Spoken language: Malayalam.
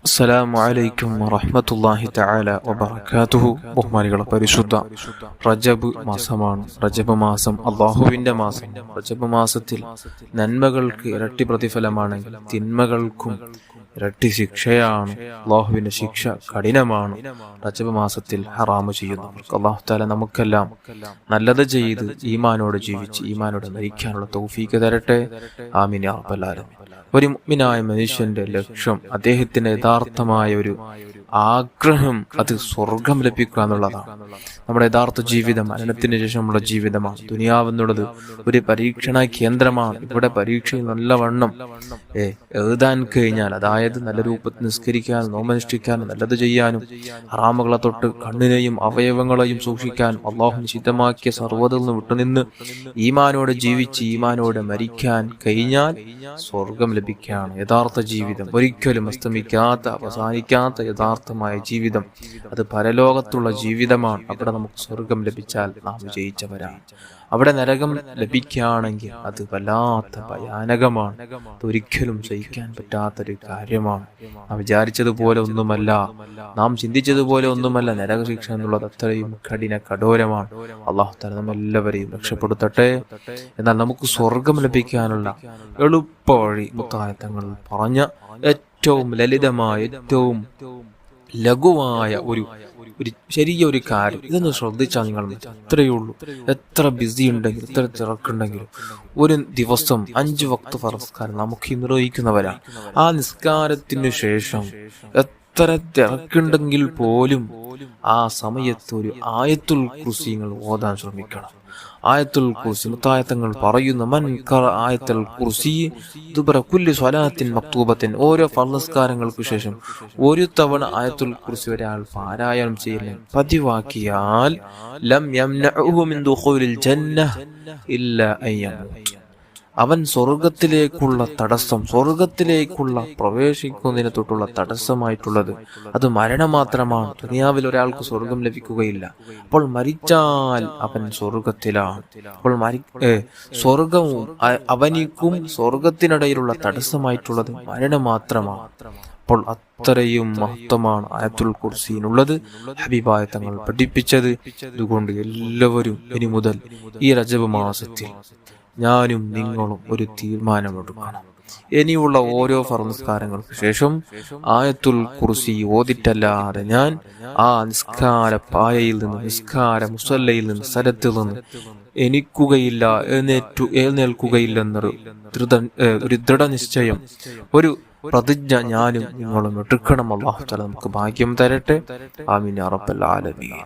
അസ്സലാമു അലൈക്കും വറഹ്മത്തുള്ളാഹി തആല വബറകാതുഹു. ബഹുമാനികളെ, പരിശുദ്ധ റജബ് മാസമാണ്. റജബ് മാസം അല്ലാഹുവിന്റെ മാസം. റജബ് മാസത്തിൽ നന്മകൾക്ക് ഇരട്ടി പ്രതിഫലമാണെങ്കിൽ തിന്മകൾക്കും ഇരട്ടി ശിക്ഷയാണ്. അല്ലാഹുവിന്റെ ശിക്ഷ കഠിനമാണ്. റജബ് മാസത്തിൽ ഹറാമ് ചെയ്യുന്നവർക്ക് അല്ലാഹു തആല നമുക്കെല്ലാം നല്ലത് ചെയ്ത് ഈമാനോട് ജീവിച്ച് ഈമാനോട് മരിക്കാനുള്ള തൗഫീഖ് തരട്ടെ. ആമീൻ യാ റബ്ബൽ ആലമീൻ. ഒരു മുഅ്മിനായ മനുഷ്യന്റെ ലക്ഷ്യം, അദ്ദേഹത്തിന്റെ യഥാർത്ഥമായ ഒരു ആഗ്രഹം അത് സ്വർഗം ലഭിക്കുക എന്നുള്ളതാണ്. നമ്മുടെ യഥാർത്ഥ ജീവിതം മരണത്തിന് ശേഷമുള്ള ജീവിതമാണ്. ദുനിയാവെന്നുള്ളത് ഒരു പരീക്ഷണ കേന്ദ്രമാണ്. ഇവിടെ പരീക്ഷയിൽ നല്ലവണ്ണം എഴുതാൻ കഴിഞ്ഞാൽ, അതായത് നല്ല രൂപത്തിൽ നിസ്കരിക്കാനും നോമനുഷ്ഠിക്കാനും നല്ലത് ചെയ്യാനും ഹറാമുകളെ തൊട്ട് കണ്ണിനെയും അവയവങ്ങളെയും സൂക്ഷിക്കാനും അല്ലാഹു നിഷിദ്ധമാക്കിയ സർവ്വതിൽ നിന്ന് വിട്ടുനിന്ന് ഈമാനോട് ജീവിച്ച് ഈമാനോട് മരിക്കാൻ കഴിഞ്ഞാൽ സ്വർഗം ലഭിക്കുകയാണ്. യഥാർത്ഥ ജീവിതം ഒരിക്കലും അസ്തമിക്കാത്ത അവസാനിക്കാത്ത യഥാർത്ഥമായ ജീവിതം അത് പരലോകത്തുള്ള ജീവിതമാണ്. അവിടെ നമുക്ക് സ്വർഗം ലഭിച്ചാൽ നാം വിജയിച്ചവരാണ്. അവിടെ നരകം ലഭിക്കുകയാണെങ്കിൽ അത് വല്ലാത്ത ഭയാനകമാണ്. അതൊരിക്കലും സഹിക്കാൻ പറ്റാത്തൊരു കാര്യമാണ്. നാം വിചാരിച്ചതുപോലെ ഒന്നുമല്ല, നാം ചിന്തിച്ചതുപോലെ ഒന്നുമല്ല നരകശിക്ഷ എന്നുള്ളത്. അത്രയും കഠോരമാണ്. അല്ലാഹു തആല നമ്മെല്ലാവരെയും രക്ഷപ്പെടുത്തട്ടെ. എന്നാൽ നമുക്ക് സ്വർഗം ലഭിക്കാനുള്ള എളുപ്പവഴി മുത്തായ തങ്ങൾ പറഞ്ഞ ഏറ്റവും ലളിതമായ ഏറ്റവും ലഘുവായ ഒരു ചെറിയൊരു കാര്യം, ഇതൊന്ന് ശ്രദ്ധിച്ചാൽ നിങ്ങൾ അത്രയേ ഉള്ളൂ. എത്ര ബിസി ഉണ്ടെങ്കിലും എത്ര തിരക്കുണ്ടെങ്കിലും ഒരു ദിവസം 5 വക്ത് ഫർസ്കാരം നമുക്ക് നിർവഹിക്കുന്നവരാണ്. ആ നിസ്കാരത്തിനു ശേഷം എത്ര തിരക്കുണ്ടെങ്കിൽ പോലും ആ സമയത്ത് ഒരു ആയത്തുൽ കുർസി ഓതാൻ ശ്രമിക്കണം. ആയത്തുൽ കുർസി മുത്തായത്തങ്ങൾ പറയുന്ന മൻ ഖറ ആയത്തുൽ കുർസി ദുബറ കുല്ലി സ്വലാത്തിൻ മക്തൂബത്തിൻ, ഓരോ ഫർള് ശേഷം ഒരു തവണ ആയത്തുൽ കുർസി ഒരാൾ പാരായണം ചെയ്യൽ പതിവാക്കിയാൽ ലം യംനഉഹു മിൻ ദുഖൂലിൽ ജന്നഹ ഇല്ലാ അയ്യമൂത്, അവൻ സ്വർഗത്തിലേക്കുള്ള തടസ്സം, സ്വർഗത്തിലേക്കുള്ള പ്രവേശിക്കുന്നതിനെ തൊട്ടുള്ള തടസ്സമായിട്ടുള്ളത് അത് മരണം മാത്രമാണ്. ദുനിയാവിൽ ഒരാൾക്ക് സ്വർഗം ലഭിക്കുകയില്ല. അപ്പോൾ മരിച്ചാൽ അവൻ സ്വർഗത്തിലാണ്. അപ്പോൾ സ്വർഗവും അവനിക്കും സ്വർഗത്തിനിടയിലുള്ള തടസ്സമായിട്ടുള്ളത് മരണം മാത്രമാണ്. അപ്പോൾ അത്രയും മഹത്വമാണ് ആയത്തുൽ കുർസിയിനുള്ളത്. ഹബീബായ തങ്ങൾ പഠിപ്പിച്ചത്. അതുകൊണ്ട് എല്ലാവരും ഇനി മുതൽ ഈ റജബ് മാസത്തിൽ ഞാനും നിങ്ങളും ഒരു തീരുമാനമെടുക്കണം. ഇനിയുള്ള ഓരോ ഫർനിസ്കാരങ്ങൾക്ക് ശേഷം ആയത്തുൽ കുർസി ഓതിട്ടല്ലാതെ ഞാൻ ആ നിസ്കാര പായയിൽ നിന്ന്, നിസ്കാര മുസല്ലയിൽ നിന്ന്, സ്ഥലത്തിൽ നിന്ന് എണീക്കുകയില്ല, എഴുന്നേൽക്കുകയില്ലെന്നൊരു ദൃഢനിശ്ചയം, ഒരു പ്രതിജ്ഞ ഞാനും നിങ്ങളും എടുക്കണം. അല്ലാഹു തആല നമുക്ക് ഭാഗ്യം തരട്ടെ. ആമീൻ യാ റബ്ബൽ ആലമീൻ.